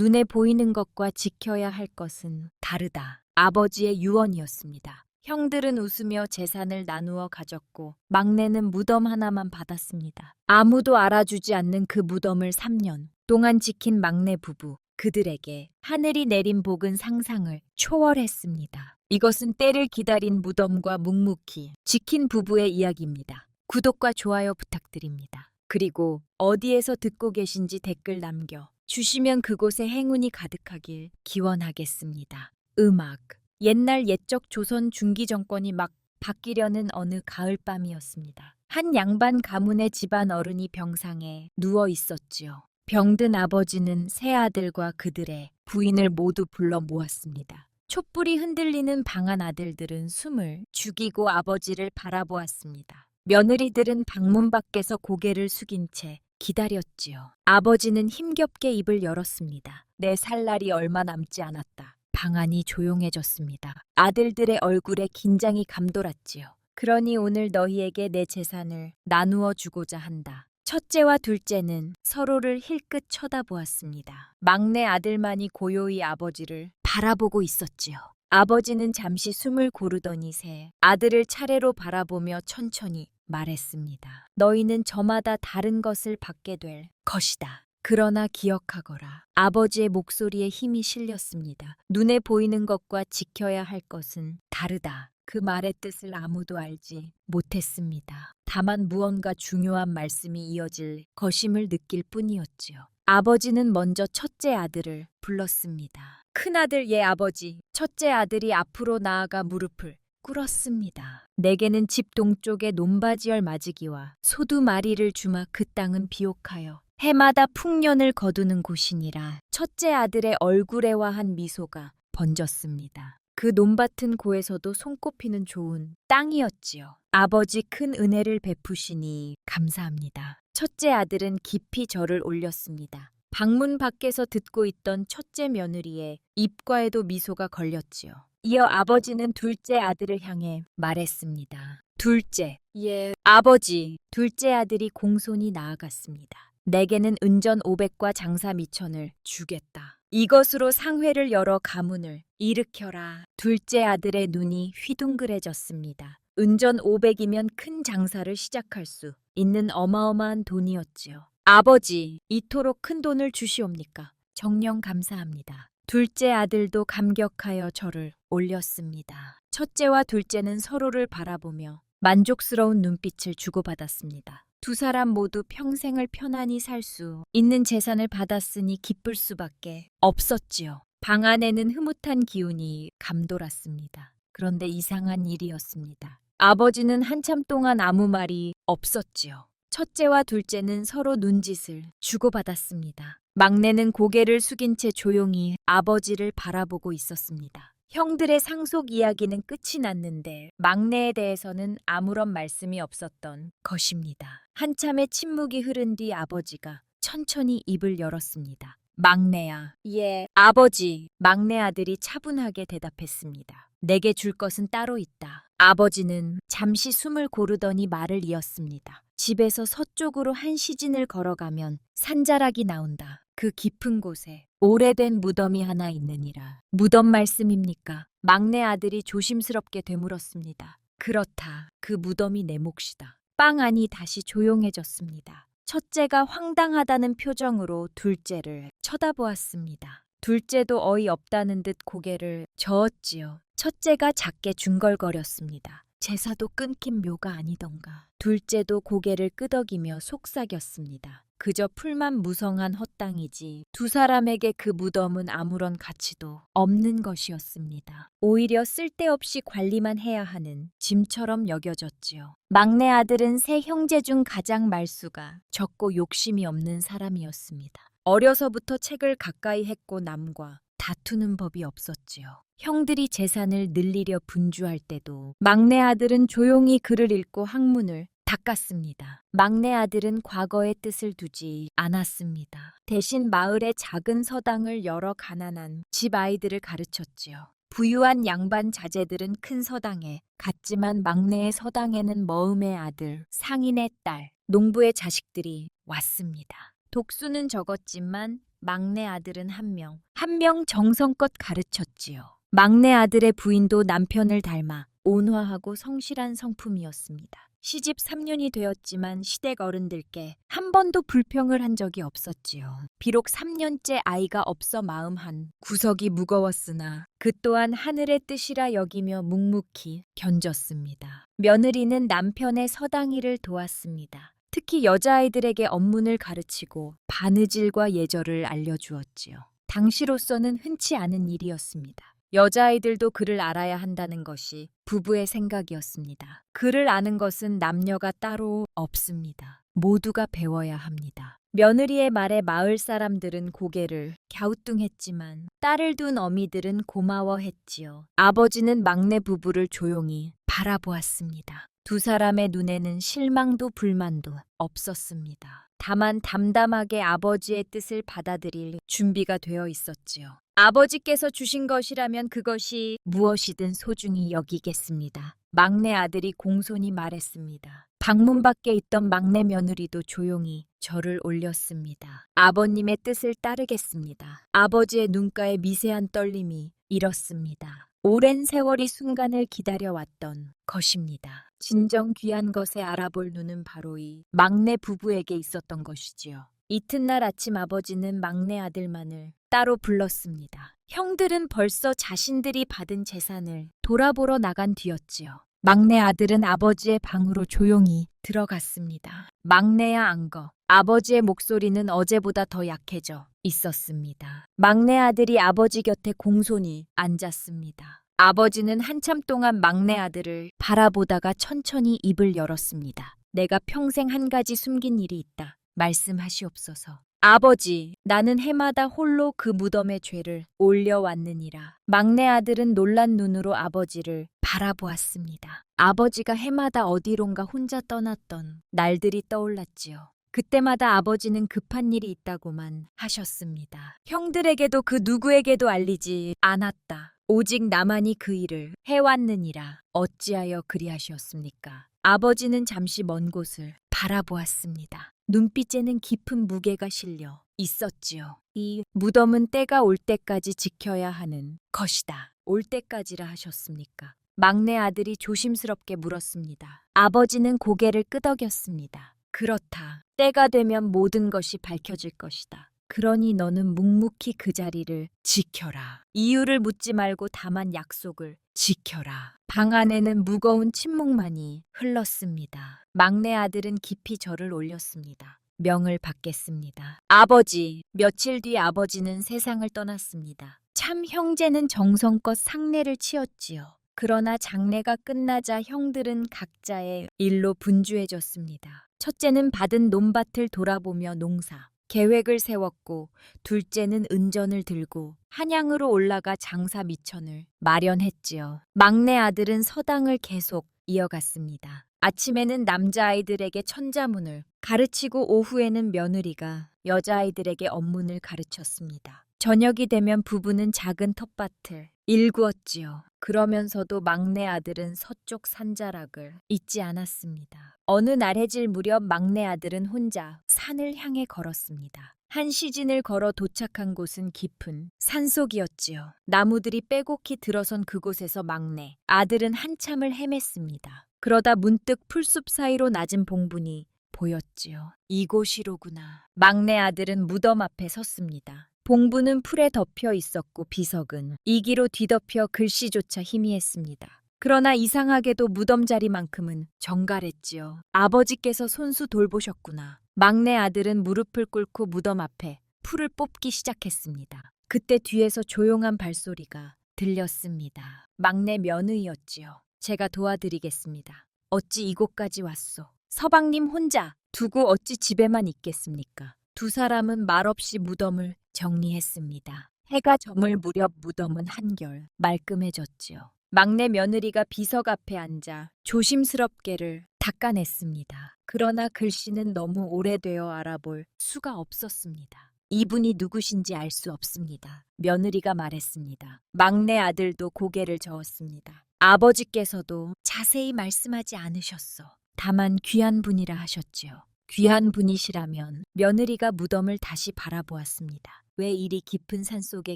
눈에 보이는 것과 지켜야 할 것은 다르다. 아버지의 유언이었습니다. 형들은 웃으며 재산을 나누어 가졌고 막내는 무덤 하나만 받았습니다. 아무도 알아주지 않는 그 무덤을 3년 동안 지킨 막내 부부. 그들에게 하늘이 내린 복은 상상을 초월했습니다. 이것은 때를 기다린 무덤과 묵묵히 지킨 부부의 이야기입니다. 구독과 좋아요 부탁드립니다. 그리고 어디에서 듣고 계신지 댓글 남겨 주시면 그곳에 행운이 가득하길 기원하겠습니다. 음악. 옛날 옛적 조선 중기 정권이 막 바뀌려는 어느 가을밤이었습니다. 한 양반 가문의 집안 어른이 병상에 누워 있었지요. 병든 아버지는 세 아들과 그들의 부인을 모두 불러 모았습니다. 촛불이 흔들리는 방안 아들들은 숨을 죽이고 아버지를 바라보았습니다. 며느리들은 방문 밖에서 고개를 숙인 채 기다렸지요. 아버지는 힘겹게 입을 열었습니다. 내 살 날이 얼마 남지 않았다. 방안이 조용해졌습니다. 아들들의 얼굴에 긴장이 감돌았지요. 그러니 오늘 너희에게 내 재산을 나누어 주고자 한다. 첫째와 둘째는 서로를 힐끗 쳐다보았습니다. 막내 아들만이 고요히 아버지를 바라보고 있었지요. 아버지는 잠시 숨을 고르더니 세 아들을 차례로 바라보며 천천히 말했습니다. 너희는 저마다 다른 것을 받게 될 것이다. 그러나 기억하거라. 아버지의 목소리에 힘이 실렸습니다. 눈에 보이는 것과 지켜야 할 것은 다르다. 그 말의 뜻을 아무도 알지 못했습니다. 다만 무언가 중요한 말씀이 이어질 것임을 느낄 뿐이었지요. 아버지는 먼저 첫째 아들을 불렀습니다. 큰아들 예 아버지. 첫째 아들이 앞으로 나아가 무릎을 꿇었습니다. 내게는 집 동쪽의 논바지열 마지기와 소두 마리를 주마 그 땅은 비옥하여 해마다 풍년을 거두는 곳이니라. 첫째 아들의 얼굴에 화한 미소가 번졌습니다. 그 논밭은 고에서도 손꼽히는 좋은 땅이었지요. 아버지 큰 은혜를 베푸시니 감사합니다. 첫째 아들은 깊이 절을 올렸습니다. 방문 밖에서 듣고 있던 첫째 며느리의 입가에도 미소가 걸렸지요. 이어 아버지는 둘째 아들을 향해 말했습니다. 둘째, 예, 아버지. 둘째 아들이 공손히 나아갔습니다. 내게는 은전 500과 장사 미천을 주겠다. 이것으로 상회를 열어 가문을 일으켜라. 둘째 아들의 눈이 휘둥그레졌습니다. 은전 500이면 큰 장사를 시작할 수 있는 어마어마한 돈이었지요. 아버지, 이토록 큰 돈을 주시옵니까? 정녕 감사합니다. 둘째 아들도 감격하여 절을 올렸습니다. 첫째와 둘째는 서로를 바라보며 만족스러운 눈빛을 주고받았습니다. 두 사람 모두 평생을 편안히 살 수 있는 재산을 받았으니 기쁠 수밖에 없었지요. 방 안에는 흐뭇한 기운이 감돌았습니다. 그런데 이상한 일이었습니다. 아버지는 한참 동안 아무 말이 없었지요. 첫째와 둘째는 서로 눈짓을 주고받았습니다. 막내는 고개를 숙인 채 조용히 아버지를 바라보고 있었습니다. 형들의 상속 이야기는 끝이 났는데 막내에 대해서는 아무런 말씀이 없었던 것입니다. 한참의 침묵이 흐른 뒤 아버지가 천천히 입을 열었습니다. 막내야. 예, 아버지. 막내 아들이 차분하게 대답했습니다. 내게 줄 것은 따로 있다. 아버지는 잠시 숨을 고르더니 말을 이었습니다. 집에서 서쪽으로 한 시진을 걸어가면 산자락이 나온다. 그 깊은 곳에 오래된 무덤이 하나 있느니라. 무덤 말씀입니까? 막내 아들이 조심스럽게 되물었습니다. 그렇다. 그 무덤이 내 몫이다. 빵 안이 다시 조용해졌습니다. 첫째가 황당하다는 표정으로 둘째를 쳐다보았습니다. 둘째도 어이없다는 듯 고개를 저었지요. 첫째가 작게 중걸거렸습니다. 제사도 끊긴 묘가 아니던가. 둘째도 고개를 끄덕이며 속삭였습니다. 그저 풀만 무성한 헛땅이지 두 사람에게 그 무덤은 아무런 가치도 없는 것이었습니다. 오히려 쓸데없이 관리만 해야 하는 짐처럼 여겨졌지요. 막내 아들은 세 형제 중 가장 말수가 적고 욕심이 없는 사람이었습니다. 어려서부터 책을 가까이 했고 남과 다투는 법이 없었지요. 형들이 재산을 늘리려 분주할 때도 막내 아들은 조용히 글을 읽고 학문을 닦았습니다. 막내 아들은 과거의 뜻을 두지 않았습니다. 대신 마을의 작은 서당을 열어 가난한 집 아이들을 가르쳤지요. 부유한 양반 자제들은 큰 서당에 갔지만 막내의 서당에는 머음의 아들, 상인의 딸, 농부의 자식들이 왔습니다. 독수는 적었지만 막내 아들은 한 명 정성껏 가르쳤지요. 막내 아들의 부인도 남편을 닮아 온화하고 성실한 성품이었습니다. 시집 3년이 되었지만 시댁 어른들께 한 번도 불평을 한 적이 없었지요. 비록 3년째 아이가 없어 마음 한 구석이 무거웠으나 그 또한 하늘의 뜻이라 여기며 묵묵히 견뎠습니다. 며느리는 남편의 서당일을 도왔습니다. 특히 여자아이들에게 업문을 가르치고 바느질과 예절을 알려주었지요. 당시로서는 흔치 않은 일이었습니다. 여자아이들도 글을 알아야 한다는 것이 부부의 생각이었습니다. 글을 아는 것은 남녀가 따로 없습니다. 모두가 배워야 합니다. 며느리의 말에 마을 사람들은 고개를 갸우뚱했지만 딸을 둔 어미들은 고마워했지요. 아버지는 막내 부부를 조용히 바라보았습니다. 두 사람의 눈에는 실망도 불만도 없었습니다. 다만 담담하게 아버지의 뜻을 받아들일 준비가 되어 있었지요. 아버지께서 주신 것이라면 그것이 무엇이든 소중히 여기겠습니다. 막내 아들이 공손히 말했습니다. 방문 밖에 있던 막내 며느리도 조용히 절을 올렸습니다. 아버님의 뜻을 따르겠습니다. 아버지의 눈가에 미세한 떨림이 일었습니다. 오랜 세월이 순간을 기다려왔던 것입니다. 진정 귀한 것에 알아볼 눈은 바로 이 막내 부부에게 있었던 것이지요. 이튿날 아침 아버지는 막내 아들만을 따로 불렀습니다. 형들은 벌써 자신들이 받은 재산을 돌아보러 나간 뒤였지요. 막내 아들은 아버지의 방으로 조용히 들어갔습니다. 막내야 안거. 아버지의 목소리는 어제보다 더 약해져 있었습니다. 막내 아들이 아버지 곁에 공손히 앉았습니다. 아버지는 한참 동안 막내 아들을 바라보다가 천천히 입을 열었습니다. 내가 평생 한 가지 숨긴 일이 있다. 말씀하시옵소서. 아버지, 나는 해마다 홀로 그 무덤의 죄를 올려왔느니라. 막내 아들은 놀란 눈으로 아버지를 바라보았습니다. 아버지가 해마다 어디론가 혼자 떠났던 날들이 떠올랐지요. 그때마다 아버지는 급한 일이 있다고만 하셨습니다. 형들에게도 그 누구에게도 알리지 않았다. 오직 나만이 그 일을 해왔느니라. 어찌하여 그리하시었습니까? 아버지는 잠시 먼 곳을 바라보았습니다. 눈빛에는 깊은 무게가 실려 있었지요. 이 무덤은 때가 올 때까지 지켜야 하는 것이다. 올 때까지라 하셨습니까? 막내 아들이 조심스럽게 물었습니다. 아버지는 고개를 끄덕였습니다. 그렇다. 때가 되면 모든 것이 밝혀질 것이다. 그러니 너는 묵묵히 그 자리를 지켜라. 이유를 묻지 말고 다만 약속을 지켜라. 방 안에는 무거운 침묵만이 흘렀습니다. 막내 아들은 깊이 절을 올렸습니다. 명을 받겠습니다. 아버지, 며칠 뒤 아버지는 세상을 떠났습니다. 참 형제는 정성껏 상례를 치었지요. 그러나 장례가 끝나자 형들은 각자의 일로 분주해졌습니다. 첫째는 받은 논밭을 돌아보며 농사, 계획을 세웠고 둘째는 은전을 들고 한양으로 올라가 장사 미천을 마련했지요. 막내 아들은 서당을 계속 이어갔습니다. 아침에는 남자아이들에게 천자문을 가르치고 오후에는 며느리가 여자아이들에게 업문을 가르쳤습니다. 저녁이 되면 부부는 작은 텃밭을 일구었지요. 그러면서도 막내 아들은 서쪽 산자락을 잊지 않았습니다. 어느 날 해질 무렵 막내 아들은 혼자 산을 향해 걸었습니다. 한 시즌을 걸어 도착한 곳은 깊은 산속이었지요. 나무들이 빼곡히 들어선 그곳에서 막내 아들은 한참을 헤맸습니다. 그러다 문득 풀숲 사이로 낮은 봉분이 보였지요. 이곳이로구나. 막내 아들은 무덤 앞에 섰습니다. 봉분은 풀에 덮여 있었고 비석은 이기로 뒤덮여 글씨조차 희미했습니다. 그러나 이상하게도 무덤 자리만큼은 정갈했지요. 아버지께서 손수 돌보셨구나. 막내 아들은 무릎을 꿇고 무덤 앞에 풀을 뽑기 시작했습니다. 그때 뒤에서 조용한 발소리가 들렸습니다. 막내 며느리였지요. 제가 도와드리겠습니다. 어찌 이곳까지 왔소? 서방님 혼자 두고 어찌 집에만 있겠습니까? 두 사람은 말없이 무덤을 정리했습니다. 해가 저물 무렵 무덤은 한결 말끔해졌지요. 막내 며느리가 비석 앞에 앉아 조심스럽게를 닦아냈습니다. 그러나 글씨는 너무 오래되어 알아볼 수가 없었습니다. 이분이 누구신지 알 수 없습니다. 며느리가 말했습니다. 막내 아들도 고개를 저었습니다. 아버지께서도 자세히 말씀하지 않으셨어. 다만 귀한 분이라 하셨지요. 귀한 분이시라면 며느리가 무덤을 다시 바라보았습니다. 왜 이리 깊은 산 속에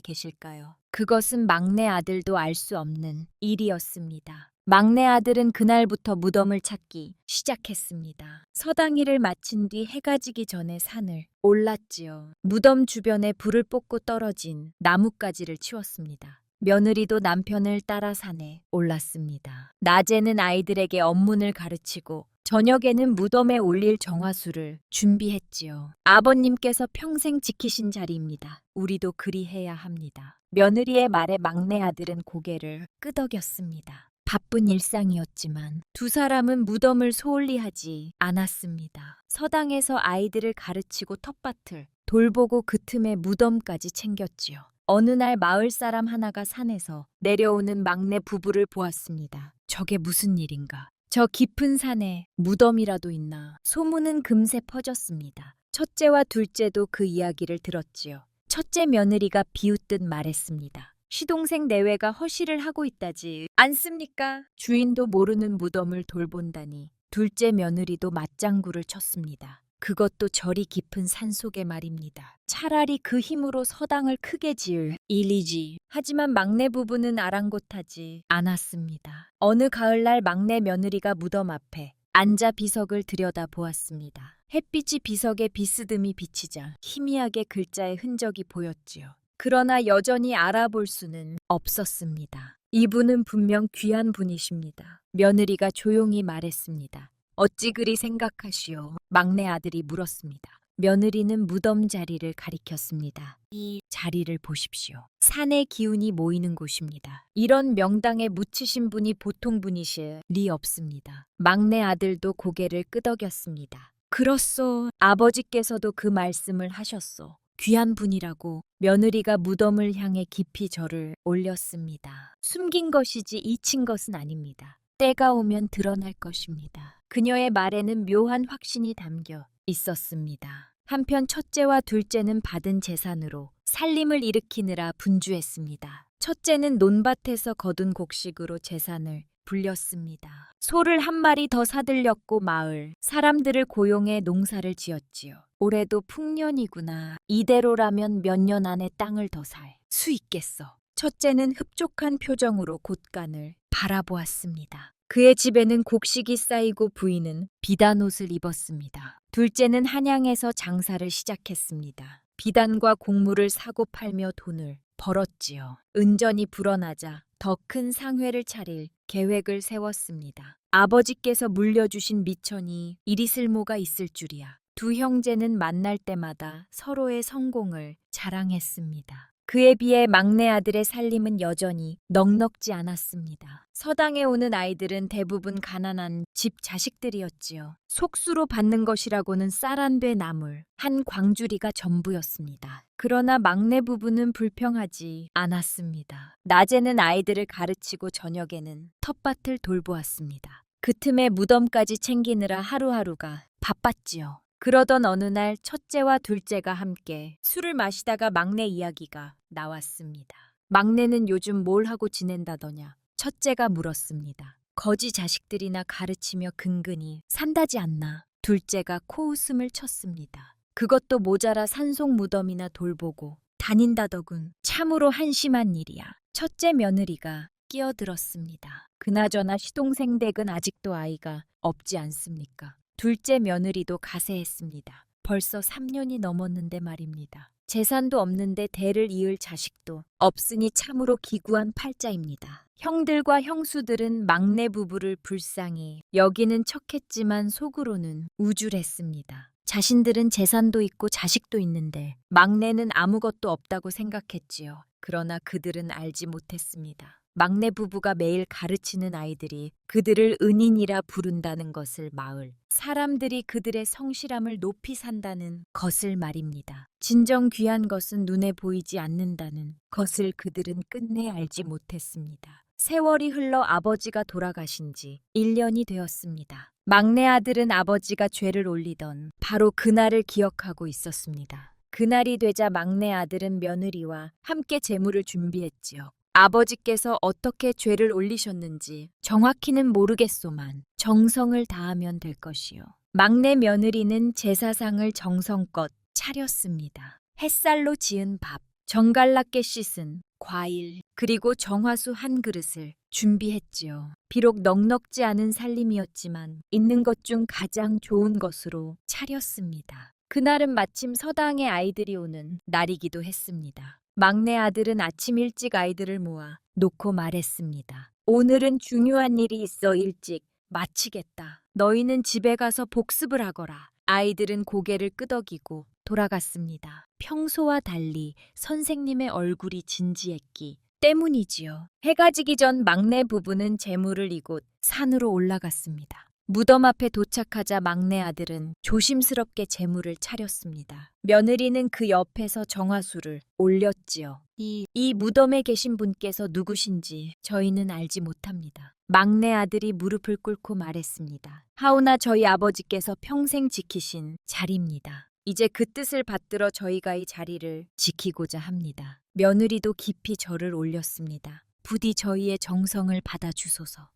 계실까요? 그것은 막내 아들도 알 수 없는 일이었습니다. 막내 아들은 그날부터 무덤을 찾기 시작했습니다. 서당일을 마친 뒤 해가 지기 전에 산을 올랐지요. 무덤 주변에 불을 뽑고 떨어진 나뭇가지를 치웠습니다. 며느리도 남편을 따라 산에 올랐습니다. 낮에는 아이들에게 언문을 가르치고 저녁에는 무덤에 올릴 정화수를 준비했지요. 아버님께서 평생 지키신 자리입니다. 우리도 그리해야 합니다. 며느리의 말에 막내 아들은 고개를 끄덕였습니다. 바쁜 일상이었지만 두 사람은 무덤을 소홀히 하지 않았습니다. 서당에서 아이들을 가르치고 텃밭을 돌보고 그 틈에 무덤까지 챙겼지요. 어느 날 마을 사람 하나가 산에서 내려오는 막내 부부를 보았습니다. 저게 무슨 일인가? 저 깊은 산에 무덤이라도 있나? 소문은 금세 퍼졌습니다. 첫째와 둘째도 그 이야기를 들었지요. 첫째 며느리가 비웃듯 말했습니다. 시동생 내외가 허시를 하고 있다지 않습니까? 주인도 모르는 무덤을 돌본다니. 둘째 며느리도 맞장구를 쳤습니다. 그것도 저리 깊은 산속에 말입니다. 차라리 그 힘으로 서당을 크게 지을 일이지. 하지만 막내 부부는 아랑곳하지 않았습니다. 어느 가을날 막내 며느리가 무덤 앞에 앉아 비석을 들여다보았습니다. 햇빛이 비석에 비스듬히 비치자 희미하게 글자의 흔적이 보였지요. 그러나 여전히 알아볼 수는 없었습니다. 이분은 분명 귀한 분이십니다. 며느리가 조용히 말했습니다. 어찌 그리 생각하시오? 막내 아들이 물었습니다. 며느리는 무덤 자리를 가리켰습니다. 이 자리를 보십시오. 산의 기운이 모이는 곳입니다. 이런 명당에 묻히신 분이 보통 분이실 리 없습니다. 막내 아들도 고개를 끄덕였습니다. 그렇소. 아버지께서도 그 말씀을 하셨소. 귀한 분이라고. 며느리가 무덤을 향해 깊이 절을 올렸습니다. 숨긴 것이지 잊힌 것은 아닙니다. 때가 오면 드러날 것입니다. 그녀의 말에는 묘한 확신이 담겨 있었습니다. 한편 첫째와 둘째는 받은 재산으로 살림을 일으키느라 분주했습니다. 첫째는 논밭에서 거둔 곡식으로 재산을 불렸습니다. 소를 한 마리 더 사들였고 마을 사람들을 고용해 농사를 지었지요. 올해도 풍년이구나. 이대로라면 몇 년 안에 땅을 더 살 수 있겠어. 첫째는 흡족한 표정으로 곳간을 바라보았습니다. 그의 집에는 곡식이 쌓이고 부인은 비단 옷을 입었습니다. 둘째는 한양에서 장사를 시작했습니다. 비단과 곡물을 사고 팔며 돈을 벌었지요. 은전이 불어나자 더 큰 상회를 차릴 계획을 세웠습니다. 아버지께서 물려주신 미천이 이리 쓸모가 있을 줄이야. 두 형제는 만날 때마다 서로의 성공을 자랑했습니다. 그에 비해 막내 아들의 살림은 여전히 넉넉지 않았습니다. 서당에 오는 아이들은 대부분 가난한 집 자식들이었지요. 속수로 받는 것이라고는 쌀 한 배 나물, 한 광주리가 전부였습니다. 그러나 막내 부부는 불평하지 않았습니다. 낮에는 아이들을 가르치고 저녁에는 텃밭을 돌보았습니다. 그 틈에 무덤까지 챙기느라 하루하루가 바빴지요. 그러던 어느 날 첫째와 둘째가 함께 술을 마시다가 막내 이야기가 나왔습니다. 막내는 요즘 뭘 하고 지낸다더냐? 첫째가 물었습니다. 거지 자식들이나 가르치며 근근히 산다지 않나? 둘째가 코웃음을 쳤습니다. 그것도 모자라 산속 무덤이나 돌보고 다닌다더군. 참으로 한심한 일이야. 첫째 며느리가 끼어들었습니다. 그나저나 시동생 댁은 아직도 아이가 없지 않습니까? 둘째 며느리도 가세했습니다. 벌써 3년이 넘었는데 말입니다. 재산도 없는데 대를 이을 자식도 없으니 참으로 기구한 팔자입니다. 형들과 형수들은 막내 부부를 불쌍히 여기는 척했지만 속으로는 우쭐했습니다. 자신들은 재산도 있고 자식도 있는데 막내는 아무것도 없다고 생각했지요. 그러나 그들은 알지 못했습니다. 막내 부부가 매일 가르치는 아이들이 그들을 은인이라 부른다는 것을, 마을 사람들이 그들의 성실함을 높이 산다는 것을 말입니다. 진정 귀한 것은 눈에 보이지 않는다는 것을 그들은 끝내 알지 못했습니다. 세월이 흘러 아버지가 돌아가신 지 1년이 되었습니다. 막내 아들은 아버지가 죄를 올리던 바로 그날을 기억하고 있었습니다. 그날이 되자 막내 아들은 며느리와 함께 제물을 준비했지요. 아버지께서 어떻게 죄를 올리셨는지 정확히는 모르겠소만 정성을 다하면 될 것이요. 막내 며느리는 제사상을 정성껏 차렸습니다. 햇살로 지은 밥, 정갈롭게 씻은 과일, 그리고 정화수 한 그릇을 준비했지요. 비록 넉넉지 않은 살림이었지만 있는 것 중 가장 좋은 것으로 차렸습니다. 그날은 마침 서당에 아이들이 오는 날이기도 했습니다. 막내 아들은 아침 일찍 아이들을 모아 놓고 말했습니다. 오늘은 중요한 일이 있어 일찍 마치겠다. 너희는 집에 가서 복습을 하거라. 아이들은 고개를 끄덕이고 돌아갔습니다. 평소와 달리 선생님의 얼굴이 진지했기 때문이지요. 해가 지기 전 막내 부부는 재물을 이곳 산으로 올라갔습니다. 무덤 앞에 도착하자 막내 아들은 조심스럽게 재물을 차렸습니다. 며느리는 그 옆에서 정화수를 올렸지요. 이 무덤에 계신 분께서 누구신지 저희는 알지 못합니다. 막내 아들이 무릎을 꿇고 말했습니다. 하오나 저희 아버지께서 평생 지키신 자리입니다. 이제 그 뜻을 받들어 저희가 이 자리를 지키고자 합니다. 며느리도 깊이 절을 올렸습니다. 부디 저희의 정성을 받아주소서.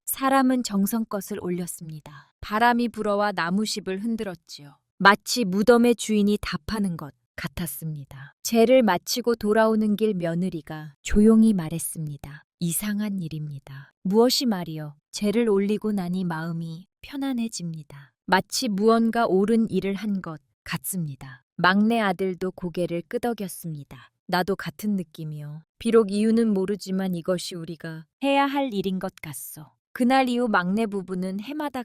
사람은 정성껏을 올렸습니다. 바람이 불어와 나무십을 흔들었지요. 마치 무덤의 주인이 답하는 것 같았습니다. 제를 마치고 돌아오는 길 며느리가 조용히 말했습니다. 이상한 일입니다. 무엇이 말이요? 제를 올리고 나니 마음이 편안해집니다. 마치 무언가 옳은 일을 한 것 같습니다. 막내 아들도 고개를 끄덕였습니다. 나도 같은 느낌이요. 비록 이유는 모르지만 이것이 우리가 해야 할 일인 것 같소. 그날 이후 막내 부부는 해마다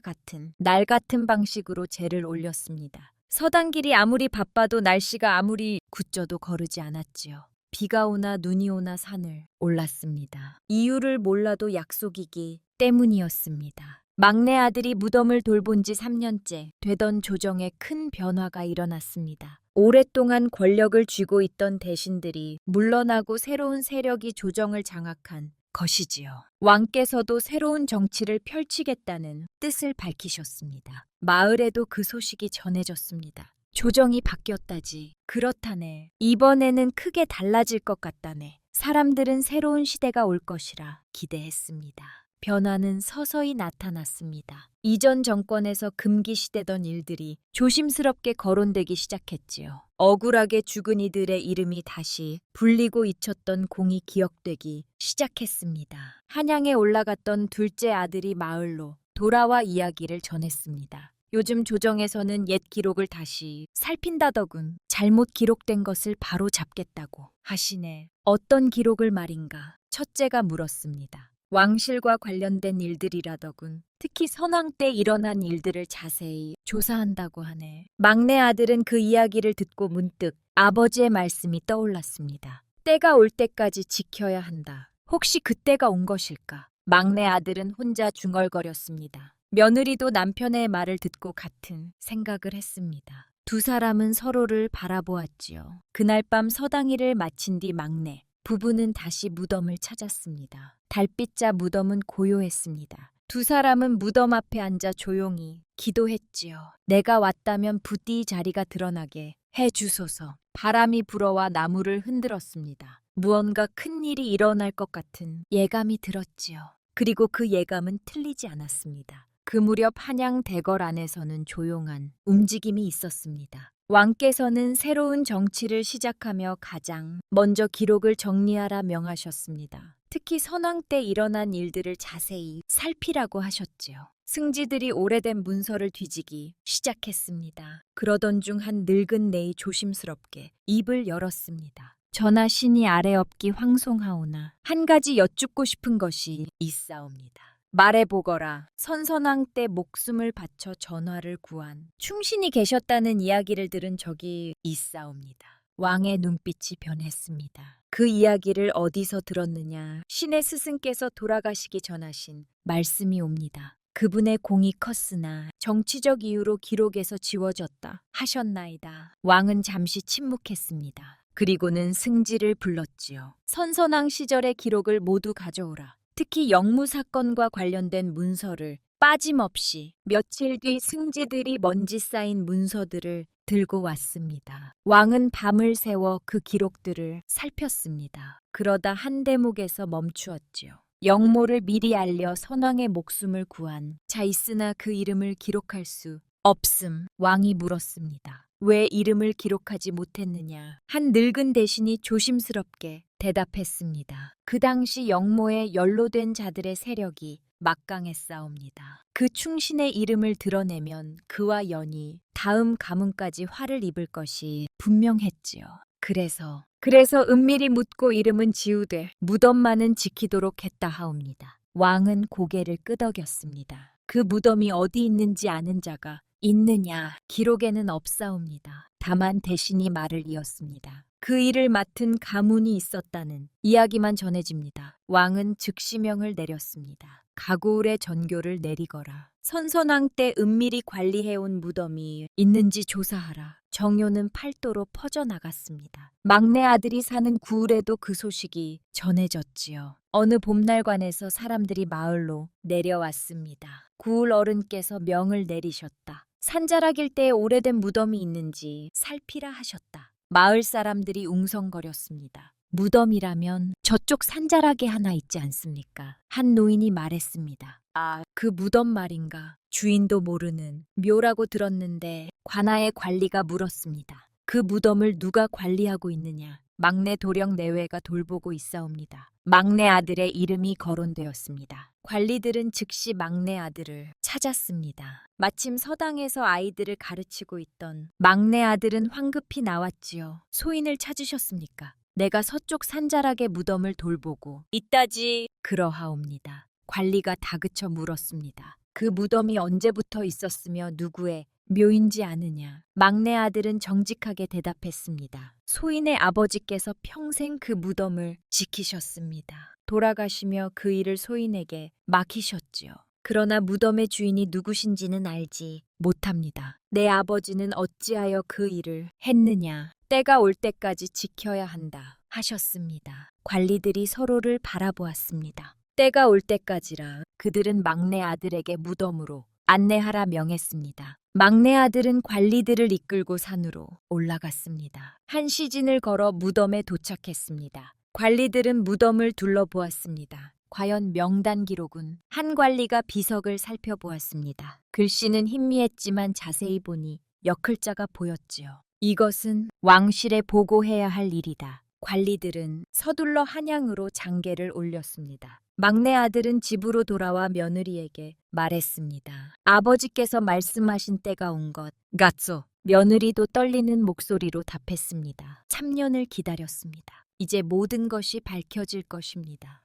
날 같은 방식으로 제를 올렸습니다. 서당길이 아무리 바빠도 날씨가 아무리 굳져도 거르지 않았지요. 비가 오나 눈이 오나 산을 올랐습니다. 이유를 몰라도 약속이기 때문이었습니다. 막내 아들이 무덤을 돌본 지 3년째 되던 조정에 큰 변화가 일어났습니다. 오랫동안 권력을 쥐고 있던 대신들이 물러나고 새로운 세력이 조정을 장악한 것이지요. 왕께서도 새로운 정치를 펼치겠다는 뜻을 밝히셨습니다. 마을에도 그 소식이 전해졌습니다. 조정이 바뀌었다지. 그렇다네. 이번에는 크게 달라질 것 같다네. 사람들은 새로운 시대가 올 것이라 기대했습니다. 변화는 서서히 나타났습니다. 이전 정권에서 금기시되던 일들이 조심스럽게 거론되기 시작했지요. 억울하게 죽은 이들의 이름이 다시 불리고 잊혔던 공이 기억되기 시작했습니다. 한양에 올라갔던 둘째 아들이 마을로 돌아와 이야기를 전했습니다. 요즘 조정에서는 옛 기록을 다시 살핀다더군. 잘못 기록된 것을 바로 잡겠다고 하시네. 어떤 기록을 말인가? 첫째가 물었습니다. 왕실과 관련된 일들이라더군. 특히 선왕 때 일어난 일들을 자세히 조사한다고 하네. 막내 아들은 그 이야기를 듣고 문득 아버지의 말씀이 떠올랐습니다. 때가 올 때까지 지켜야 한다. 혹시 그때가 온 것일까? 막내 아들은 혼자 중얼거렸습니다. 며느리도 남편의 말을 듣고 같은 생각을 했습니다. 두 사람은 서로를 바라보았지요. 그날 밤 서당일을 마친 뒤 막내 부부는 다시 무덤을 찾았습니다. 달빛자 무덤은 고요했습니다. 두 사람은 무덤 앞에 앉아 조용히 기도했지요. 내가 왔다면 부디 자리가 드러나게 해주소서. 바람이 불어와 나무를 흔들었습니다. 무언가 큰 일이 일어날 것 같은 예감이 들었지요. 그리고 그 예감은 틀리지 않았습니다. 그 무렵 한양 대궐 안에서는 조용한 움직임이 있었습니다. 왕께서는 새로운 정치를 시작하며 가장 먼저 기록을 정리하라 명하셨습니다. 특히 선왕 때 일어난 일들을 자세히 살피라고 하셨지요. 승지들이 오래된 문서를 뒤지기 시작했습니다. 그러던 중 한 늙은 내이 조심스럽게 입을 열었습니다. 전하 신이 아래 없기 황송하오나 한 가지 여쭙고 싶은 것이 있사옵니다. 말해보거라. 선선왕 때 목숨을 바쳐 전화를 구한 충신이 계셨다는 이야기를 들은 적이 있사옵니다. 왕의 눈빛이 변했습니다. 그 이야기를 어디서 들었느냐? 신의 스승께서 돌아가시기 전하신 말씀이 옵니다. 그분의 공이 컸으나 정치적 이유로 기록에서 지워졌다 하셨나이다. 왕은 잠시 침묵했습니다. 그리고는 승지를 불렀지요. 선선왕 시절의 기록을 모두 가져오라. 특히 영무 사건과 관련된 문서를 빠짐없이. 며칠 뒤 승지들이 먼지 쌓인 문서들을 들고 왔습니다. 왕은 밤을 새워 그 기록들을 살폈습니다. 그러다 한 대목에서 멈추었지요. 영모를 미리 알려 선왕의 목숨을 구한 자 있으나 그 이름을 기록할 수 없음. 왕이 물었습니다. 왜 이름을 기록하지 못했느냐? 한 늙은 대신이 조심스럽게 대답했습니다. 그 당시 영모에 연로된 자들의 세력이 막강했사옵니다. 그 충신의 이름을 드러내면 그와 연이 다음 가문까지 화를 입을 것이 분명했지요. 그래서 은밀히 묻고 이름은 지우되 무덤만은 지키도록 했다 하옵니다. 왕은 고개를 끄덕였습니다. 그 무덤이 어디 있는지 아는 자가 있느냐? 기록에는 없사옵니다. 다만 대신이 말을 이었습니다. 그 일을 맡은 가문이 있었다는 이야기만 전해집니다. 왕은 즉시명을 내렸습니다. 가구울의 전교를 내리거라. 선선왕 때 은밀히 관리해온 무덤이 있는지 조사하라. 정효는 팔도로 퍼져나갔습니다. 막내 아들이 사는 구울에도 그 소식이 전해졌지요. 어느 봄날관에서 사람들이 마을로 내려왔습니다. 구울 어른께서 명을 내리셨다. 산자락 일대에 오래된 무덤이 있는지 살피라 하셨다. 마을 사람들이 웅성거렸습니다. 무덤이라면 저쪽 산자락에 하나 있지 않습니까? 한 노인이 말했습니다. 아, 그 무덤 말인가? 주인도 모르는 묘라고 들었는데 관아의 관리가 물었습니다. 그 무덤을 누가 관리하고 있느냐? 막내 도령 내외가 돌보고 있사옵니다. 막내 아들의 이름이 거론되었습니다. 관리들은 즉시 막내 아들을 찾았습니다. 마침 서당에서 아이들을 가르치고 있던 막내 아들은 황급히 나왔지요. 소인을 찾으셨습니까? 내가 서쪽 산자락의 무덤을 돌보고 있다지. 그러하옵니다. 관리가 다그쳐 물었습니다. 그 무덤이 언제부터 있었으며 누구의 묘인지 아느냐? 막내 아들은 정직하게 대답했습니다. 소인의 아버지께서 평생 그 무덤을 지키셨습니다. 돌아가시며 그 일을 소인에게 맡기셨지요. 그러나 무덤의 주인이 누구신지는 알지 못합니다. 내 아버지는 어찌하여 그 일을 했느냐? 때가 올 때까지 지켜야 한다 하셨습니다. 관리들이 서로를 바라보았습니다. 때가 올 때까지라 그들은 막내 아들에게 무덤으로 안내하라 명했습니다. 막내 아들은 관리들을 이끌고 산으로 올라갔습니다. 한 시진을 걸어 무덤에 도착했습니다. 관리들은 무덤을 둘러보았습니다. 과연 명단 기록은? 한 관리가 비석을 살펴보았습니다. 글씨는 희미했지만 자세히 보니 역글자가 보였지요. 이것은 왕실에 보고해야 할 일이다. 관리들은 서둘러 한양으로 장계를 올렸습니다. 막내 아들은 집으로 돌아와 며느리에게 말했습니다. 아버지께서 말씀하신 때가 온 것 같소. 며느리도 떨리는 목소리로 답했습니다. 3년을 기다렸습니다. 이제 모든 것이 밝혀질 것입니다.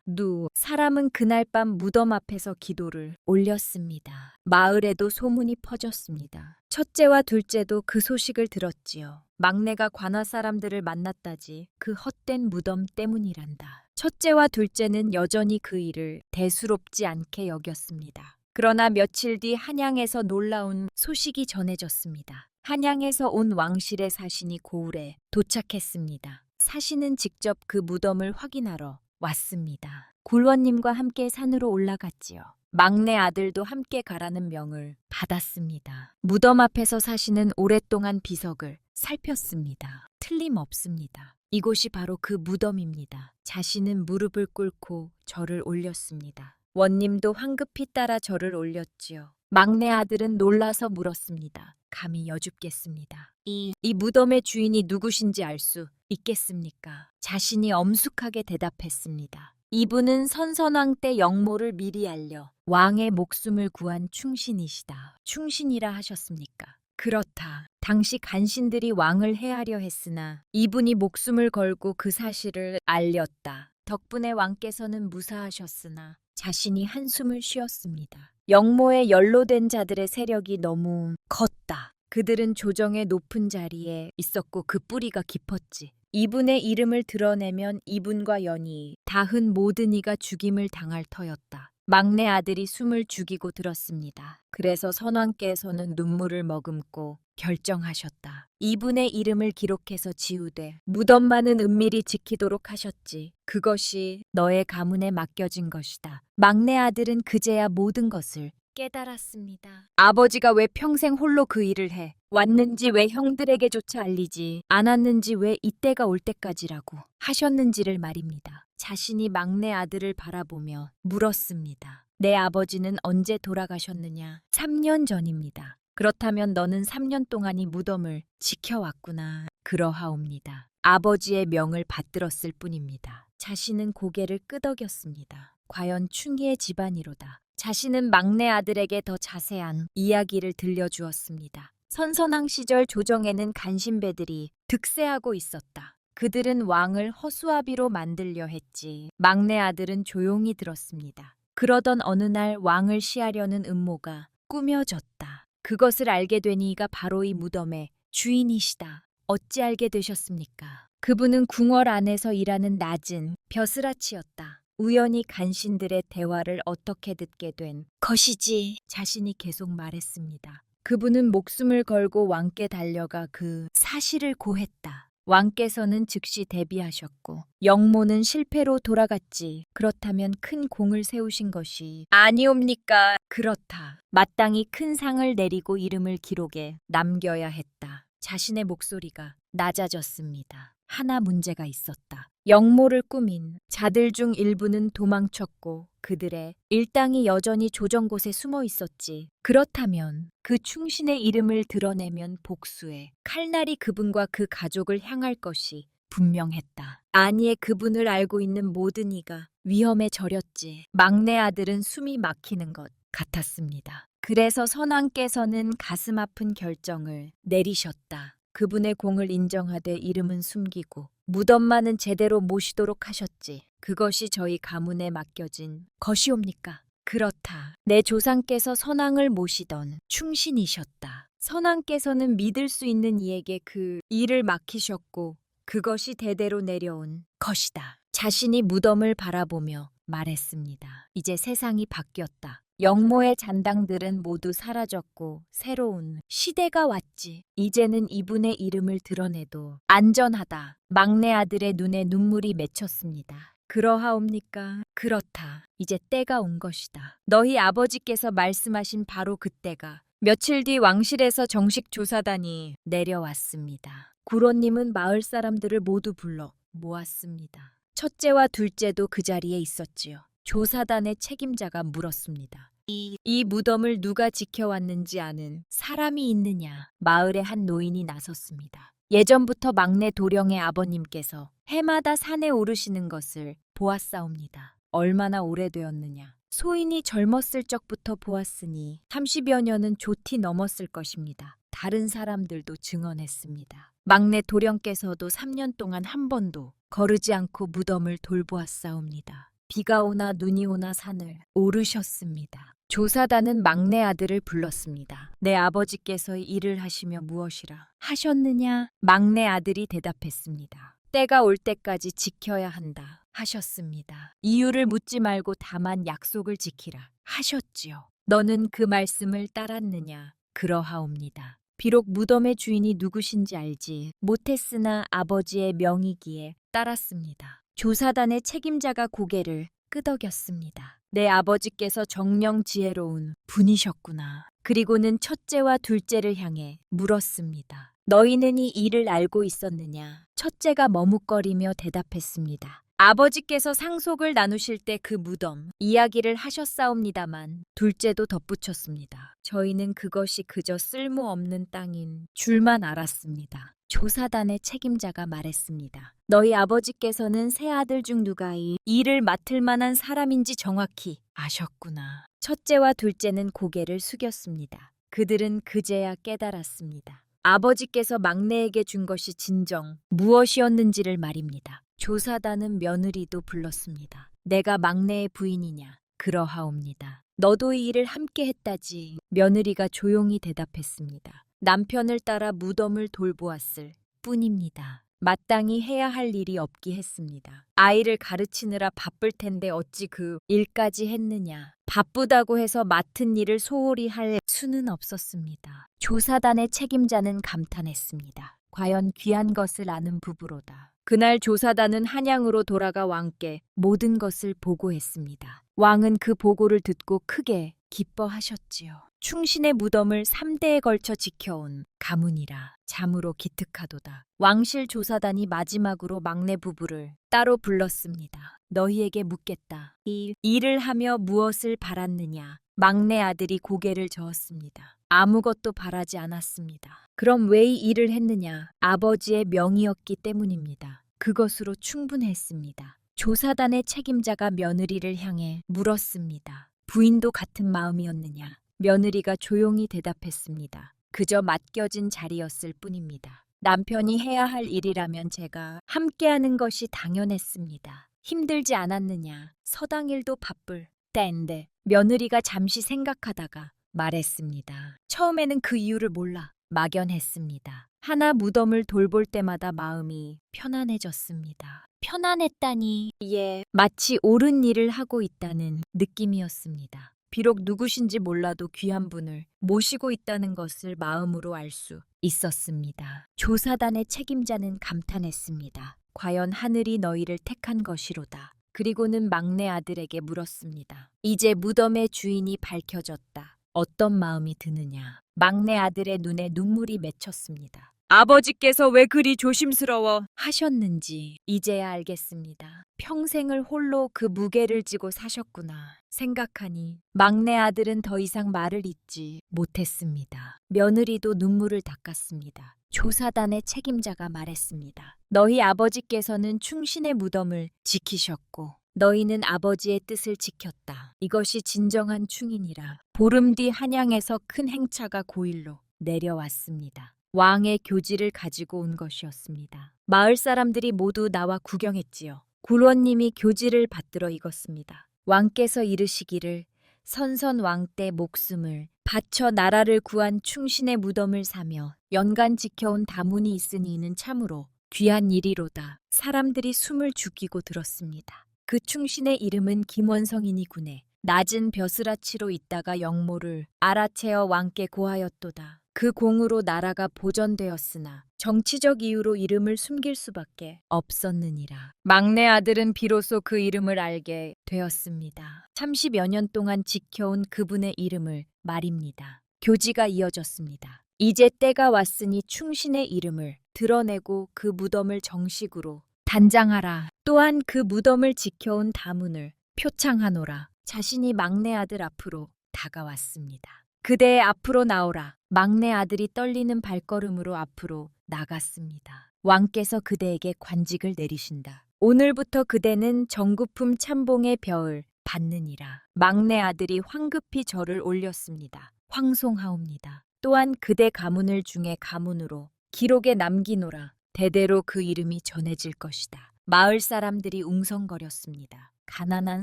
사람은 그날 밤 무덤 앞에서 기도를 올렸습니다. 마을에도 소문이 퍼졌습니다. 첫째와 둘째도 그 소식을 들었지요. 막내가 관아 사람들을 만났다지 그 헛된 무덤 때문이란다. 첫째와 둘째는 여전히 그 일을 대수롭지 않게 여겼습니다. 그러나 며칠 뒤 한양에서 놀라운 소식이 전해졌습니다. 한양에서 온 왕실의 사신이 고을에 도착했습니다. 사신은 직접 그 무덤을 확인하러 왔습니다. 굴원님과 함께 산으로 올라갔지요. 막내 아들도 함께 가라는 명을 받았습니다. 무덤 앞에서 사신은 오랫동안 비석을 살폈습니다. 틀림없습니다. 이곳이 바로 그 무덤입니다. 자신은 무릎을 꿇고 절을 올렸습니다. 원님도 황급히 따라 절을 올렸지요. 막내 아들은 놀라서 물었습니다. 감히 여쭙겠습니다. 이 무덤의 주인이 누구신지 알 수 있겠습니까? 자신이 엄숙하게 대답했습니다. 이분은 선선왕 때 영모를 미리 알려 왕의 목숨을 구한 충신이시다. 충신이라 하셨습니까? 그렇다. 당시 간신들이 왕을 해하려 했으나 이분이 목숨을 걸고 그 사실을 알렸다. 덕분에 왕께서는 무사하셨으나 자신이 한숨을 쉬었습니다. 영모에 연로된 자들의 세력이 너무 컸다. 그들은 조정의 높은 자리에 있었고 그 뿌리가 깊었지. 이분의 이름을 드러내면 이분과 연이 닿은 모든 이가 죽임을 당할 터였다. 막내 아들이 숨을 죽이고 들었습니다. 그래서 선왕께서는 눈물을 머금고 결정하셨다. 이분의 이름을 기록해서 지우되 무덤만은 은밀히 지키도록 하셨지. 그것이 너의 가문에 맡겨진 것이다. 막내 아들은 그제야 모든 것을 깨달았습니다. 아버지가 왜 평생 홀로 그 일을 해 왔는지, 왜 형들에게조차 알리지 않았는지, 왜 이때가 올 때까지라고 하셨는지를 말입니다. 자신이 막내 아들을 바라보며 물었습니다. 내 아버지는 언제 돌아가셨느냐? 3년 전입니다. 그렇다면 너는 3년 동안 이 무덤을 지켜왔구나. 그러하옵니다. 아버지의 명을 받들었을 뿐입니다. 자신은 고개를 끄덕였습니다. 과연 충의의 집안이로다. 자신은 막내 아들에게 더 자세한 이야기를 들려주었습니다. 선선왕 시절 조정에는 간신배들이 득세하고 있었다. 그들은 왕을 허수아비로 만들려 했지. 막내 아들은 조용히 들었습니다. 그러던 어느 날 왕을 시하려는 음모가 꾸며졌다. 그것을 알게 되니 이가 바로 이 무덤의 주인이시다. 어찌 알게 되셨습니까? 그분은 궁궐 안에서 일하는 낮은 벼슬아치였다. 우연히 간신들의 대화를 어떻게 듣게 된 것이지. 자신이 계속 말했습니다. 그분은 목숨을 걸고 왕께 달려가 그 사실을 고했다. 왕께서는 즉시 대비하셨고 영모는 실패로 돌아갔지. 그렇다면 큰 공을 세우신 것이 아니옵니까? 그렇다. 마땅히 큰 상을 내리고 이름을 기록에 남겨야 했다. 자신의 목소리가 낮아졌습니다. 하나 문제가 있었다. 영모를 꾸민 자들 중 일부는 도망쳤고 그들의 일당이 여전히 조정곳에 숨어 있었지. 그렇다면 그 충신의 이름을 드러내면 복수의 칼날이 그분과 그 가족을 향할 것이 분명했다. 아니에 그분을 알고 있는 모든 이가 위험에 절였지. 막내 아들은 숨이 막히는 것 같았습니다. 그래서 선왕께서는 가슴 아픈 결정을 내리셨다. 그분의 공을 인정하되 이름은 숨기고 무덤만은 제대로 모시도록 하셨지. 그것이 저희 가문에 맡겨진 것이옵니까? 그렇다. 내 조상께서 선왕을 모시던 충신이셨다. 선왕께서는 믿을 수 있는 이에게 그 일을 맡기셨고 그것이 대대로 내려온 것이다. 자신이 무덤을 바라보며 말했습니다. 이제 세상이 바뀌었다. 영모의 잔당들은 모두 사라졌고 새로운 시대가 왔지. 이제는 이분의 이름을 드러내도 안전하다. 막내 아들의 눈에 눈물이 맺혔습니다. 그러하옵니까? 그렇다. 이제 때가 온 것이다. 너희 아버지께서 말씀하신 바로 그때가 며칠 뒤 왕실에서 정식 조사단이 내려왔습니다. 구로님은 마을 사람들을 모두 불러 모았습니다. 첫째와 둘째도 그 자리에 있었지요. 조사단의 책임자가 물었습니다. 이 무덤을 누가 지켜왔는지 아는 사람이 있느냐? 마을의 한 노인이 나섰습니다. 예전부터 막내 도령의 아버님께서 해마다 산에 오르시는 것을 보았사옵니다. 얼마나 오래되었느냐? 소인이 젊었을 적부터 보았으니 30여 년은 좋디 넘었을 것입니다. 다른 사람들도 증언했습니다. 막내 도령께서도 3년 동안 한 번도 거르지 않고 무덤을 돌보았사옵니다. 비가 오나 눈이 오나 산을 오르셨습니다. 조사단은 막내 아들을 불렀습니다. 내 아버지께서 일을 하시며 무엇이라 하셨느냐? 막내 아들이 대답했습니다. 때가 올 때까지 지켜야 한다 하셨습니다. 이유를 묻지 말고 다만 약속을 지키라 하셨지요. 너는 그 말씀을 따랐느냐? 그러하옵니다. 비록 무덤의 주인이 누구신지 알지 못했으나 아버지의 명이기에 따랐습니다. 조사단의 책임자가 고개를 끄덕였습니다. 내 아버지께서 정령 지혜로운 분이셨구나. 그리고는 첫째와 둘째를 향해 물었습니다. 너희는 이 일을 알고 있었느냐? 첫째가 머뭇거리며 대답했습니다. 아버지께서 상속을 나누실 때 그 무덤 이야기를 하셨사옵니다만 둘째도 덧붙였습니다. 저희는 그것이 그저 쓸모없는 땅인 줄만 알았습니다. 조사단의 책임자가 말했습니다. 너희 아버지께서는 세 아들 중 누가 이 일을 맡을 만한 사람인지 정확히 아셨구나. 첫째와 둘째는 고개를 숙였습니다. 그들은 그제야 깨달았습니다. 아버지께서 막내에게 준 것이 진정 무엇이었는지를 말입니다. 조사단은 며느리도 불렀습니다. 내가 막내의 부인이냐? 그러하옵니다. 너도 이 일을 함께 했다지. 며느리가 조용히 대답했습니다. 남편을 따라 무덤을 돌보았을 뿐입니다. 마땅히 해야 할 일이 없기 했습니다. 아이를 가르치느라 바쁠 텐데 어찌 그 일까지 했느냐. 바쁘다고 해서 맡은 일을 소홀히 할 수는 없었습니다. 조사단의 책임자는 감탄했습니다. 과연 귀한 것을 아는 부부로다. 그날 조사단은 한양으로 돌아가 왕께 모든 것을 보고했습니다. 왕은 그 보고를 듣고 크게 기뻐하셨지요. 충신의 무덤을 3대에 걸쳐 지켜온 가문이라 참으로 기특하도다. 왕실 조사단이 마지막으로 막내 부부를 따로 불렀습니다. 너희에게 묻겠다. 이 일을 하며 무엇을 바랐느냐? 막내 아들이 고개를 저었습니다. 아무것도 바라지 않았습니다. 그럼 왜 이 일을 했느냐? 아버지의 명의였기 때문입니다. 그것으로 충분했습니다. 조사단의 책임자가 며느리를 향해 물었습니다. 부인도 같은 마음이었느냐? 며느리가 조용히 대답했습니다. 그저 맡겨진 자리였을 뿐입니다. 남편이 해야 할 일이라면 제가 함께하는 것이 당연했습니다. 힘들지 않았느냐? 서당일도 바쁠 때인데 며느리가 잠시 생각하다가 말했습니다. 처음에는 그 이유를 몰라 막연했습니다. 하나 무덤을 돌볼 때마다 마음이 편안해졌습니다. 편안했다니, 예, 마치 옳은 일을 하고 있다는 느낌이었습니다. 비록 누구신지 몰라도 귀한 분을 모시고 있다는 것을 마음으로 알 수 있었습니다. 조사단의 책임자는 감탄했습니다. 과연 하늘이 너희를 택한 것이로다. 그리고는 막내 아들에게 물었습니다. 이제 무덤의 주인이 밝혀졌다. 어떤 마음이 드느냐? 막내 아들의 눈에 눈물이 맺혔습니다. 아버지께서 왜 그리 조심스러워 하셨는지 이제야 알겠습니다. 평생을 홀로 그 무게를 지고 사셨구나 생각하니 막내 아들은 더 이상 말을 잇지 못했습니다. 며느리도 눈물을 닦았습니다. 조사단의 책임자가 말했습니다. 너희 아버지께서는 충신의 무덤을 지키셨고 너희는 아버지의 뜻을 지켰다. 이것이 진정한 충인이라. 보름 뒤 한양에서 큰 행차가 고일로 내려왔습니다. 왕의 교지를 가지고 온 것이었습니다. 마을 사람들이 모두 나와 구경했지요. 굴원님이 교지를 받들어 읽었습니다. 왕께서 이르시기를 선선 왕 때 목숨을 바쳐 나라를 구한 충신의 무덤을 사며 연간 지켜온 다문이 있으니 이는 참으로 귀한 일이로다. 사람들이 숨을 죽이고 들었습니다. 그 충신의 이름은 김원성이니구네. 낮은 벼슬아치로 있다가 영모를 알아채어 왕께 고하였도다. 그 공으로 나라가 보전되었으나 정치적 이유로 이름을 숨길 수밖에 없었느니라. 막내 아들은 비로소 그 이름을 알게 되었습니다. 30여 년 동안 지켜온 그분의 이름을 말입니다. 교지가 이어졌습니다. 이제 때가 왔으니 충신의 이름을 드러내고 그 무덤을 정식으로 단장하라. 또한 그 무덤을 지켜온 다문을 표창하노라. 자신이 막내 아들 앞으로 다가왔습니다. 그대 앞으로 나오라. 막내 아들이 떨리는 발걸음으로 앞으로 나갔습니다. 왕께서 그대에게 관직을 내리신다. 오늘부터 그대는 정구품 참봉의 벼을 받느니라. 막내 아들이 황급히 절을 올렸습니다. 황송하옵니다. 또한 그대 가문을 중에 가문으로 기록에 남기노라. 대대로 그 이름이 전해질 것이다. 마을 사람들이 웅성거렸습니다. 가난한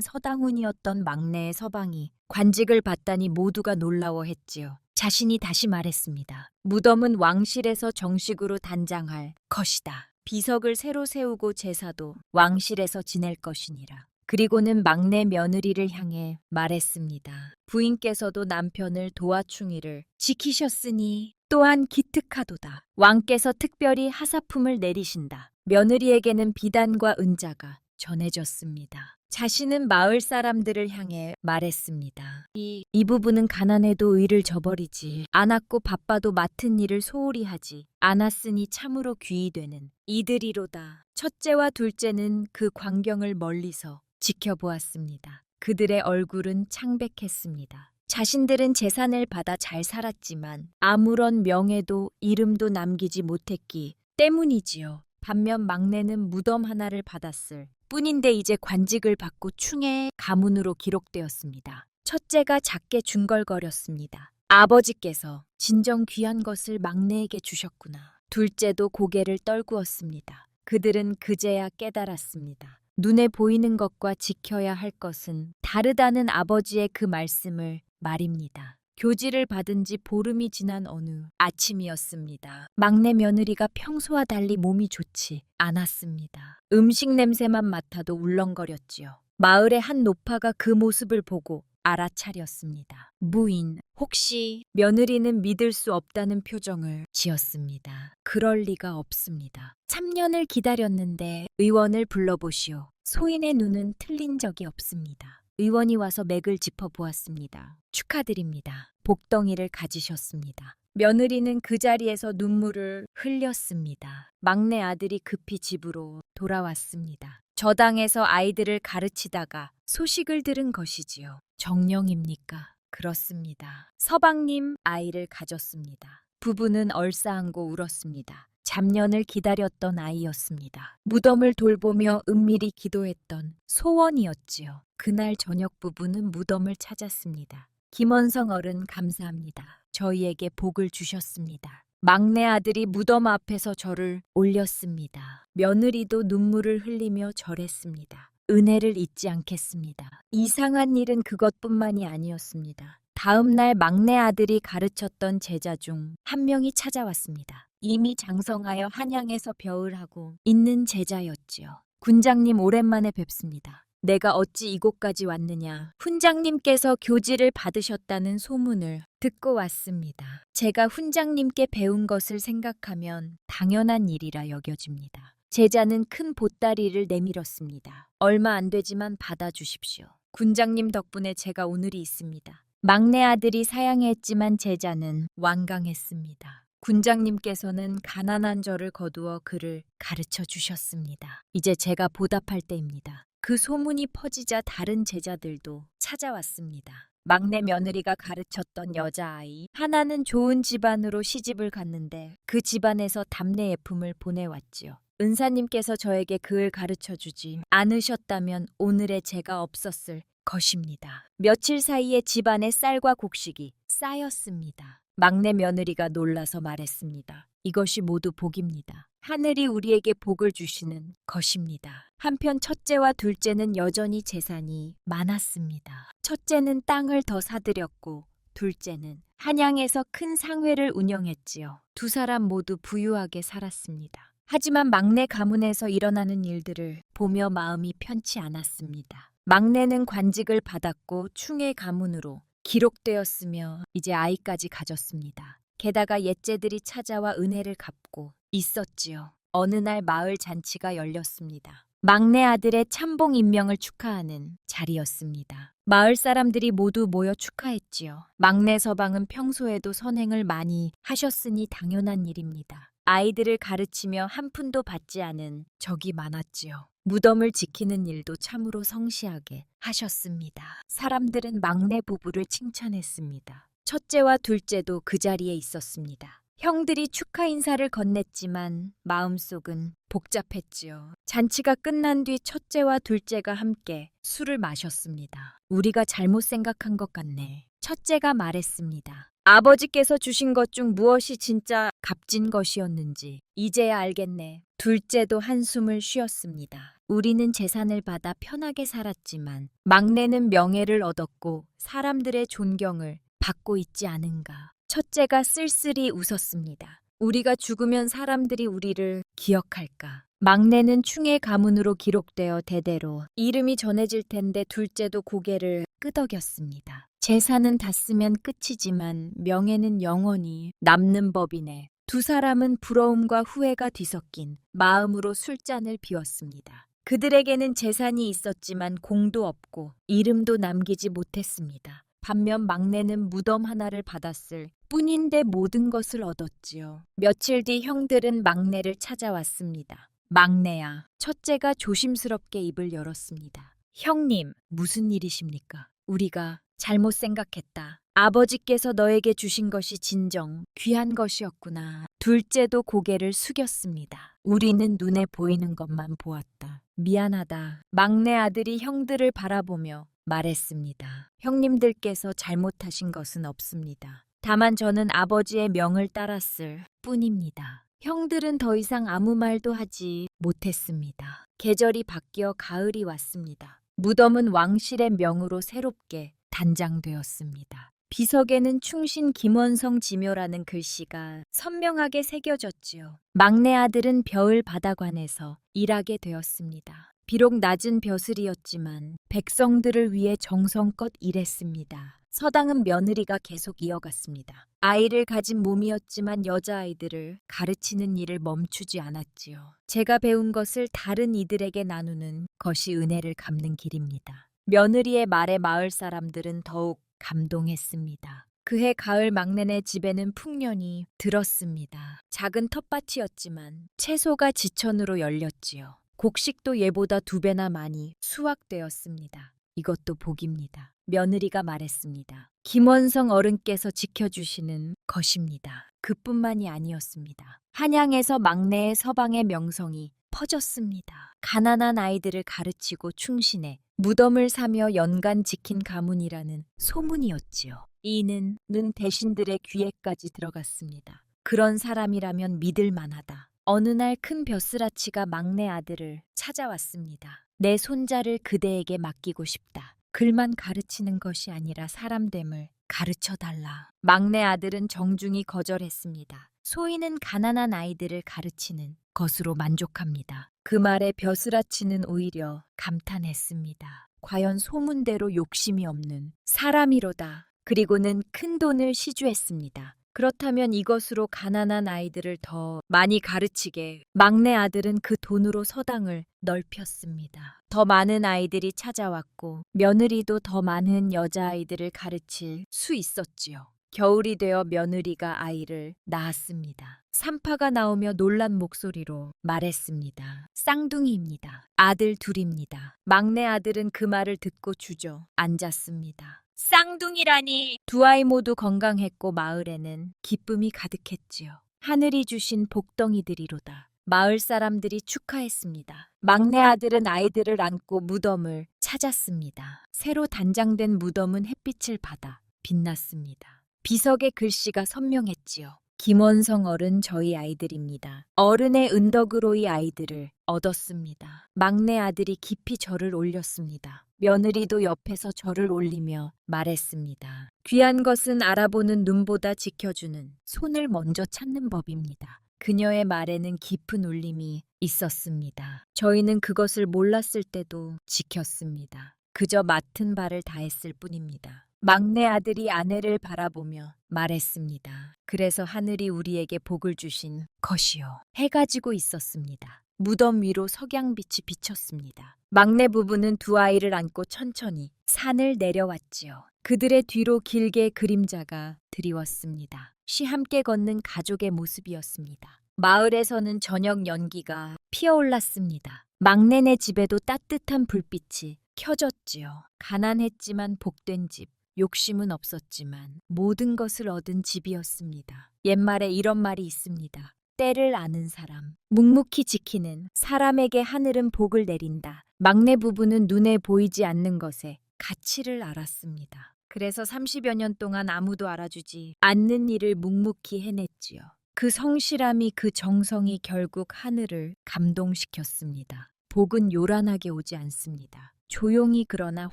서당훈이었던 막내의 서방이 관직을 받다니 모두가 놀라워했지요. 자신이 다시 말했습니다. 무덤은 왕실에서 정식으로 단장할 것이다. 비석을 새로 세우고 제사도 왕실에서 지낼 것이니라. 그리고는 막내 며느리를 향해 말했습니다. 부인께서도 남편을 도와충이를 지키셨으니 또한 기특하도다. 왕께서 특별히 하사품을 내리신다. 며느리에게는 비단과 은자가 전해졌습니다. 자신은 마을 사람들을 향해 말했습니다. 이 부부는 가난해도 의를 저버리지 않았고 바빠도 맡은 일을 소홀히 하지 않았으니 참으로 귀히 되는 이들이로다. 첫째와 둘째는 그 광경을 멀리서 지켜보았습니다. 그들의 얼굴은 창백했습니다. 자신들은 재산을 받아 잘 살았지만 아무런 명예도 이름도 남기지 못했기 때문이지요. 반면 막내는 무덤 하나를 받았을 뿐인데 이제 관직을 받고 충의 가문으로 기록되었습니다. 첫째가 작게 중걸거렸습니다. 아버지께서 진정 귀한 것을 막내에게 주셨구나. 둘째도 고개를 떨구었습니다. 그들은 그제야 깨달았습니다. 눈에 보이는 것과 지켜야 할 것은 다르다는 아버지의 그 말씀을 말입니다. 교지를 받은 지 보름이 지난 어느 아침이었습니다. 막내 며느리가 평소와 달리 몸이 좋지 않았습니다. 음식 냄새만 맡아도 울렁거렸지요. 마을의 한 노파가 그 모습을 보고 알아차렸습니다. 무인, 혹시 며느리는 믿을 수 없다는 표정을 지었습니다. 그럴 리가 없습니다. 3년을 기다렸는데 의원을 불러보시오. 소인의 눈은 틀린 적이 없습니다. 의원이 와서 맥을 짚어보았습니다. 축하드립니다. 복덩이를 가지셨습니다. 며느리는 그 자리에서 눈물을 흘렸습니다. 막내 아들이 급히 집으로 돌아왔습니다. 저당에서 아이들을 가르치다가 소식을 들은 것이지요. 정령입니까? 그렇습니다. 서방님 아이를 가졌습니다. 부부는 얼싸안고 울었습니다. 잡년을 기다렸던 아이였습니다. 무덤을 돌보며 은밀히 기도했던 소원이었지요. 그날 저녁 부부는 무덤을 찾았습니다. 김원성 어른 감사합니다. 저희에게 복을 주셨습니다. 막내 아들이 무덤 앞에서 저를 올렸습니다. 며느리도 눈물을 흘리며 절했습니다. 은혜를 잊지 않겠습니다. 이상한 일은 그것뿐만이 아니었습니다. 다음 날 막내 아들이 가르쳤던 제자 중 한 명이 찾아왔습니다. 이미 장성하여 한양에서 벼을하고 있는 제자였지요. 군장님 오랜만에 뵙습니다. 내가 어찌 이곳까지 왔느냐. 훈장님께서 교지를 받으셨다는 소문을 듣고 왔습니다. 제가 훈장님께 배운 것을 생각하면 당연한 일이라 여겨집니다. 제자는 큰 보따리를 내밀었습니다. 얼마 안 되지만 받아주십시오. 군장님 덕분에 제가 오늘이 있습니다. 막내 아들이 사양했지만 제자는 완강했습니다. 군장님께서는 가난한 저를 거두어 그를 가르쳐 주셨습니다. 이제 제가 보답할 때입니다. 그 소문이 퍼지자 다른 제자들도 찾아왔습니다. 막내 며느리가 가르쳤던 여자아이 하나는 좋은 집안으로 시집을 갔는데 그 집안에서 답례 예품을 보내왔지요. 은사님께서 저에게 그을 가르쳐주지 않으셨다면 오늘의 제가 없었을 것입니다. 며칠 사이에 집안에 쌀과 곡식이 쌓였습니다. 막내 며느리가 놀라서 말했습니다. 이것이 모두 복입니다. 하늘이 우리에게 복을 주시는 것입니다. 한편 첫째와 둘째는 여전히 재산이 많았습니다. 첫째는 땅을 더 사들였고 둘째는 한양에서 큰 상회를 운영했지요. 두 사람 모두 부유하게 살았습니다. 하지만 막내 가문에서 일어나는 일들을 보며 마음이 편치 않았습니다. 막내는 관직을 받았고 충의 가문으로 기록되었으며 이제 아이까지 가졌습니다. 게다가 옛제들이 찾아와 은혜를 갚고 있었지요. 어느 날 마을 잔치가 열렸습니다. 막내 아들의 참봉 임명을 축하하는 자리였습니다. 마을 사람들이 모두 모여 축하했지요. 막내 서방은 평소에도 선행을 많이 하셨으니 당연한 일입니다. 아이들을 가르치며 한 푼도 받지 않은 적이 많았지요. 무덤을 지키는 일도 참으로 성실하게 하셨습니다. 사람들은 막내 부부를 칭찬했습니다. 첫째와 둘째도 그 자리에 있었습니다. 형들이 축하 인사를 건넸지만 마음속은 복잡했지요. 잔치가 끝난 뒤 첫째와 둘째가 함께 술을 마셨습니다. 우리가 잘못 생각한 것 같네. 첫째가 말했습니다. 아버지께서 주신 것 중 무엇이 진짜 값진 것이었는지 이제야 알겠네. 둘째도 한숨을 쉬었습니다. 우리는 재산을 받아 편하게 살았지만 막내는 명예를 얻었고 사람들의 존경을 받고 있지 않은가. 첫째가 쓸쓸히 웃었습니다. 우리가 죽으면 사람들이 우리를 기억할까. 막내는 충의 가문으로 기록되어 대대로 이름이 전해질 텐데 둘째도 고개를 끄덕였습니다. 재산은 다 쓰면 끝이지만 명예는 영원히 남는 법이네. 두 사람은 부러움과 후회가 뒤섞인 마음으로 술잔을 비웠습니다. 그들에게는 재산이 있었지만 공도 없고 이름도 남기지 못했습니다. 반면 막내는 무덤 하나를 받았을 뿐인데 모든 것을 얻었지요. 며칠 뒤 형들은 막내를 찾아왔습니다. 막내야, 첫째가 조심스럽게 입을 열었습니다. 형님, 무슨 일이십니까? 우리가 잘못 생각했다. 아버지께서 너에게 주신 것이 진정 귀한 것이었구나. 둘째도 고개를 숙였습니다. 우리는 눈에 보이는 것만 보았다. 미안하다. 막내 아들이 형들을 바라보며 말했습니다. 형님들께서 잘못하신 것은 없습니다. 다만 저는 아버지의 명을 따랐을 뿐입니다. 형들은 더 이상 아무 말도 하지 못했습니다. 계절이 바뀌어 가을이 왔습니다. 무덤은 왕실의 명으로 새롭게 단장되었습니다. 비석에는 충신 김원성 지묘라는 글씨가 선명하게 새겨졌지요. 막내 아들은 벼을 바다관에서 일하게 되었습니다. 비록 낮은 벼슬이었지만 백성들을 위해 정성껏 일했습니다. 서당은 며느리가 계속 이어갔습니다. 아이를 가진 몸이었지만 여자아이들을 가르치는 일을 멈추지 않았지요. 제가 배운 것을 다른 이들에게 나누는 것이 은혜를 갚는 길입니다. 며느리의 말에 마을 사람들은 더욱 감동했습니다. 그해 가을 막내네 집에는 풍년이 들었습니다. 작은 텃밭이었지만 채소가 지천으로 열렸지요. 곡식도 예보다 2배나 많이 수확되었습니다. 이것도 복입니다. 며느리가 말했습니다. 김원성 어른께서 지켜주시는 것입니다. 그뿐만이 아니었습니다. 한양에서 막내의 서방의 명성이 퍼졌습니다. 가난한 아이들을 가르치고 충신해 무덤을 사며 연간 지킨 가문이라는 소문이었지요. 이는 대신들의 귀에까지 들어갔습니다. 그런 사람이라면 믿을 만하다. 어느 날 큰 벼슬아치가 막내 아들을 찾아왔습니다. 내 손자를 그대에게 맡기고 싶다. 글만 가르치는 것이 아니라 사람됨을 가르쳐달라. 막내 아들은 정중히 거절했습니다. 소인은 가난한 아이들을 가르치는 것으로 만족합니다. 그 말에 벼슬아치는 오히려 감탄했습니다. 과연 소문대로 욕심이 없는 사람이로다. 그리고는 큰 돈을 시주했습니다. 그렇다면 이것으로 가난한 아이들을 더 많이 가르치게. 막내 아들은 그 돈으로 서당을 넓혔습니다. 더 많은 아이들이 찾아왔고 며느리도 더 많은 여자아이들을 가르칠 수 있었지요. 겨울이 되어 며느리가 아이를 낳았습니다. 산파가 나오며 놀란 목소리로 말했습니다. 쌍둥이입니다. 아들 둘입니다. 막내 아들은 그 말을 듣고 주저앉았습니다. 쌍둥이라니. 두 아이 모두 건강했고 마을에는 기쁨이 가득했지요. 하늘이 주신 복덩이들이로다. 마을 사람들이 축하했습니다. 막내 아들은 아이들을 안고 무덤을 찾았습니다. 새로 단장된 무덤은 햇빛을 받아 빛났습니다. 비석의 글씨가 선명했지요. 김원성 어른 저희 아이들입니다. 어른의 은덕으로 이 아이들을 얻었습니다. 막내 아들이 깊이 절을 올렸습니다. 며느리도 옆에서 절을 올리며 말했습니다. 귀한 것은 알아보는 눈보다 지켜주는 손을 먼저 찾는 법입니다. 그녀의 말에는 깊은 울림이 있었습니다. 저희는 그것을 몰랐을 때도 지켰습니다. 그저 맡은 바를 다했을 뿐입니다. 막내 아들이 아내를 바라보며 말했습니다. 그래서 하늘이 우리에게 복을 주신 것이요. 해가 지고 있었습니다. 무덤 위로 석양빛이 비쳤습니다. 막내 부부는 두 아이를 안고 천천히 산을 내려왔지요. 그들의 뒤로 길게 그림자가 드리웠습니다. 쉬 함께 걷는 가족의 모습이었습니다. 마을에서는 저녁 연기가 피어올랐습니다. 막내네 집에도 따뜻한 불빛이 켜졌지요. 가난했지만 복된 집. 욕심은 없었지만 모든 것을 얻은 집이었습니다. 옛말에 이런 말이 있습니다. 때를 아는 사람, 묵묵히 지키는 사람에게 하늘은 복을 내린다. 막내 부부는 눈에 보이지 않는 것에 가치를 알았습니다. 그래서 30여 년 동안 아무도 알아주지 않는 일을 묵묵히 해냈지요. 그 성실함이, 그 정성이 결국 하늘을 감동시켰습니다. 복은 요란하게 오지 않습니다. 조용히 그러나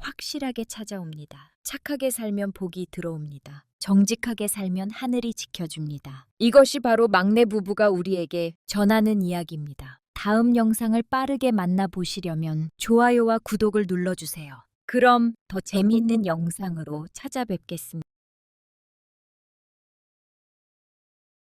확실하게 찾아옵니다. 착하게 살면 복이 들어옵니다. 정직하게 살면 하늘이 지켜줍니다. 이것이 바로 막내 부부가 우리에게 전하는 이야기입니다. 다음 영상을 빠르게 만나보시려면 좋아요와 구독을 눌러주세요. 그럼 더 재미있는 영상으로 찾아뵙겠습니다.